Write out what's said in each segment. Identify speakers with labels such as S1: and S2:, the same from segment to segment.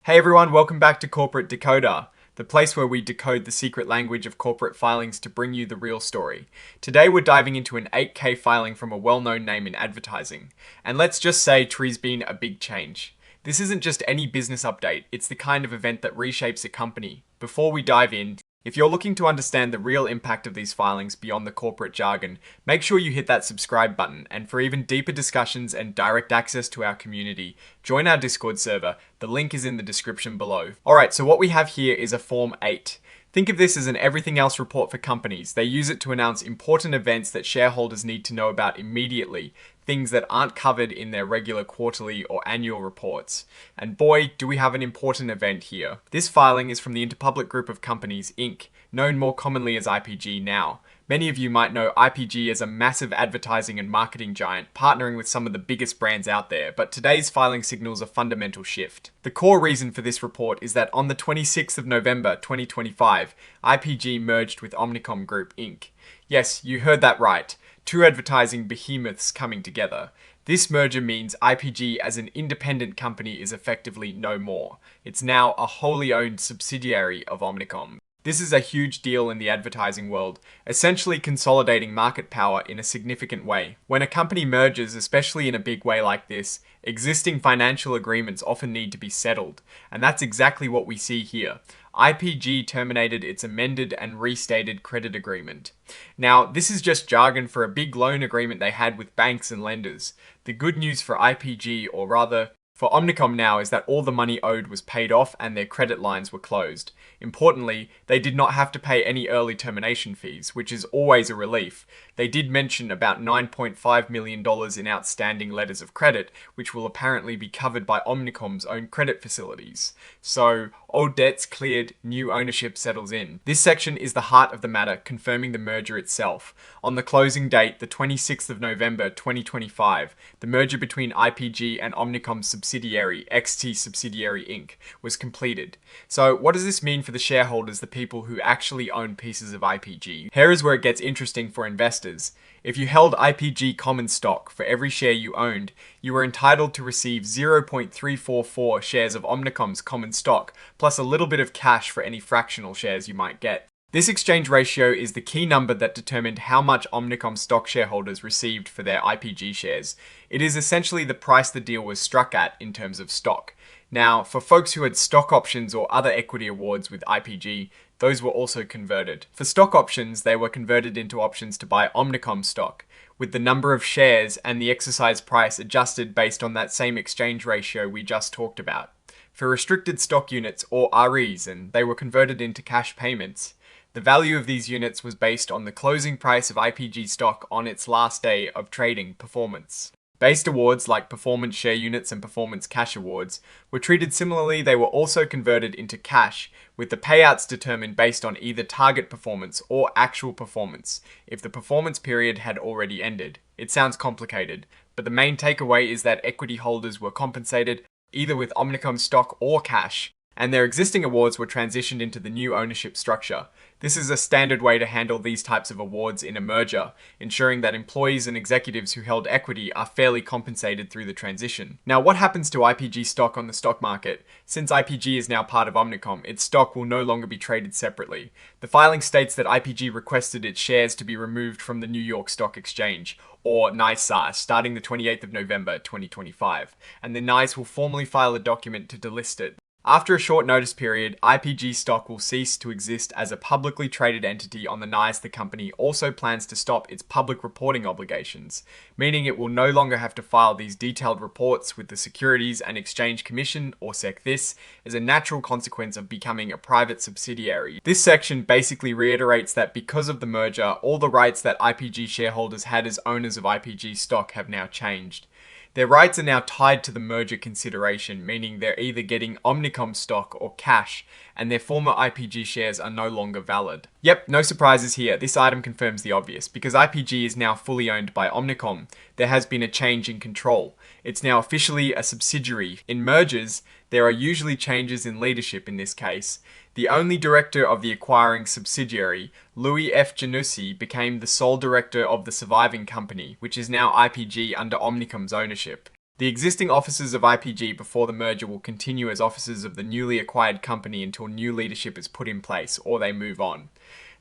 S1: Hey everyone, welcome back to Corporate Decoder, the place where we decode the secret language of corporate filings to bring you the real story. Today we're diving into an 8K filing from a well-known name in advertising. And let's just say tree's been a big change. This isn't just any business update, it's the kind of event that reshapes a company. Before we dive in, if you're looking to understand the real impact of these filings beyond the corporate jargon, make sure you hit that subscribe button, and for even deeper discussions and direct access to our community, join our Discord server. The link is in the description below. Alright, so what we have here is a Form 8. Think of this as an everything else report for companies. They use it to announce important events that shareholders need to know about immediately, things that aren't covered in their regular quarterly or annual reports. And boy, do we have an important event here. This filing is from the Interpublic group of companies, Inc., known more commonly as IPG now. Many of you might know IPG as a massive advertising and marketing giant, partnering with some of the biggest brands out there, but today's filing signals a fundamental shift. The core reason for this report is that on the 26th of November 2025, IPG merged with Omnicom Group, Inc. Yes, you heard that right. Two advertising behemoths coming together. This merger means IPG as an independent company is effectively no more. It's now a wholly owned subsidiary of Omnicom. This is a huge deal in the advertising world, essentially consolidating market power in a significant way. When a company merges, especially in a big way like this, existing financial agreements often need to be settled, and that's exactly what we see here. IPG terminated its amended and restated credit agreement. Now, this is just jargon for a big loan agreement they had with banks and lenders. The good news for IPG, or rather, for Omnicom now, is that all the money owed was paid off and their credit lines were closed. Importantly, they did not have to pay any early termination fees, which is always a relief. They did mention about $9.5 million in outstanding letters of credit, which will apparently be covered by Omnicom's own credit facilities. So, old debts cleared, new ownership settles in. This section is the heart of the matter, confirming the merger itself. On the closing date, the 26th of November 2025, the merger between IPG and Omnicom's subsidiary, XT Subsidiary Inc., was completed. So what does this mean for the shareholders, the people who actually own pieces of IPG? Here is where it gets interesting for investors. If you held IPG common stock for every share you owned, you were entitled to receive 0.344 shares of Omnicom's common stock, plus a little bit of cash for any fractional shares you might get. This exchange ratio is the key number that determined how much Omnicom stock shareholders received for their IPG shares. It is essentially the price the deal was struck at in terms of stock. Now, for folks who had stock options or other equity awards with IPG, those were also converted. For stock options, they were converted into options to buy Omnicom stock, with the number of shares and the exercise price adjusted based on that same exchange ratio we just talked about. For restricted stock units, or REs, and they were converted into cash payments. The value of these units was based on the closing price of IPG stock on its last day of trading performance. Based awards like performance share units and performance cash awards were treated similarly. They were also converted into cash, with the payouts determined based on either target performance or actual performance, if the performance period had already ended. It sounds complicated, but the main takeaway is that equity holders were compensated either with Omnicom stock or cash, and their existing awards were transitioned into the new ownership structure. This is a standard way to handle these types of awards in a merger, ensuring that employees and executives who held equity are fairly compensated through the transition. Now, what happens to IPG stock on the stock market? Since IPG is now part of Omnicom, its stock will no longer be traded separately. The filing states that IPG requested its shares to be removed from the New York Stock Exchange, or NYSE, starting the 28th of November 2025, and the NYSE will formally file a document to delist it. After a short notice period, IPG stock will cease to exist as a publicly traded entity on the NYSE. The company also plans to stop its public reporting obligations, meaning it will no longer have to file these detailed reports with the Securities and Exchange Commission, or SEC. As a natural consequence of becoming a private subsidiary. This section basically reiterates that because of the merger, all the rights that IPG shareholders had as owners of IPG stock have now changed. Their rights are now tied to the merger consideration, meaning they're either getting Omnicom stock or cash, and their former IPG shares are no longer valid. Yep, no surprises here. This item confirms the obvious. Because IPG is now fully owned by Omnicom, there has been a change in control. It's now officially a subsidiary. In mergers, there are usually changes in leadership in this case. The only director of the acquiring subsidiary, Louis F. Janussi, became the sole director of the surviving company, which is now IPG under Omnicom's ownership. The existing offices of IPG before the merger will continue as offices of the newly acquired company until new leadership is put in place or they move on.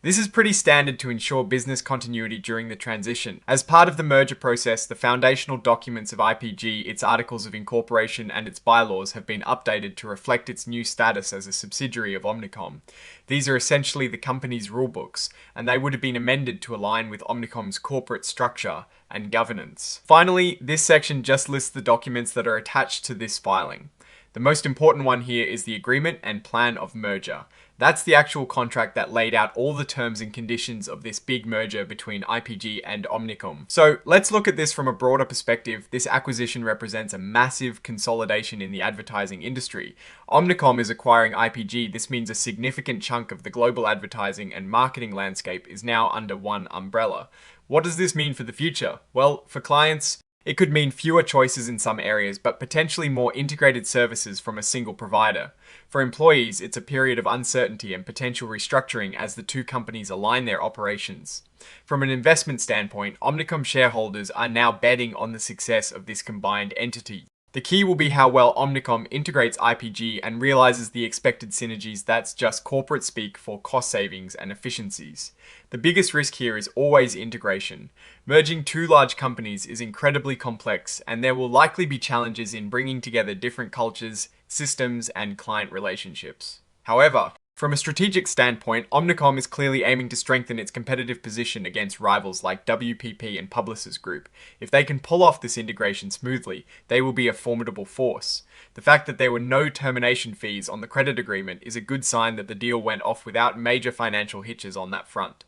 S1: This is pretty standard to ensure business continuity during the transition. As part of the merger process, the foundational documents of IPG, its articles of incorporation and its bylaws have been updated to reflect its new status as a subsidiary of Omnicom. These are essentially the company's rulebooks, and they would have been amended to align with Omnicom's corporate structure and governance. Finally, this section just lists the documents that are attached to this filing. The most important one here is the agreement and plan of merger. That's the actual contract that laid out all the terms and conditions of this big merger between IPG and Omnicom. So let's look at this from a broader perspective. This acquisition represents a massive consolidation in the advertising industry. Omnicom is acquiring IPG. This means a significant chunk of the global advertising and marketing landscape is now under one umbrella. What does this mean for the future? Well, for clients, it could mean fewer choices in some areas, but potentially more integrated services from a single provider. For employees, it's a period of uncertainty and potential restructuring as the two companies align their operations. From an investment standpoint, Omnicom shareholders are now betting on the success of this combined entity. The key will be how well Omnicom integrates IPG and realizes the expected synergies. That's just corporate speak for cost savings and efficiencies. The biggest risk here is always integration. Merging two large companies is incredibly complex, and there will likely be challenges in bringing together different cultures, systems, and client relationships. However, from a strategic standpoint, Omnicom is clearly aiming to strengthen its competitive position against rivals like WPP and Publicis Group. If they can pull off this integration smoothly, they will be a formidable force. The fact that there were no termination fees on the credit agreement is a good sign that the deal went off without major financial hitches on that front.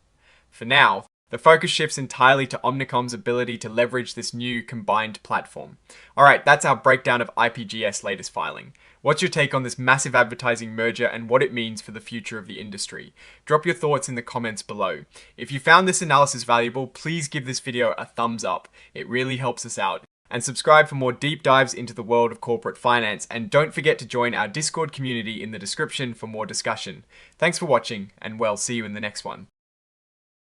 S1: For now, the focus shifts entirely to Omnicom's ability to leverage this new combined platform. Alright, that's our breakdown of IPG's latest filing. What's your take on this massive advertising merger and what it means for the future of the industry? Drop your thoughts in the comments below. If you found this analysis valuable, please give this video a thumbs up. It really helps us out. And subscribe for more deep dives into the world of corporate finance. And don't forget to join our Discord community in the description for more discussion. Thanks for watching, and see you in the next one.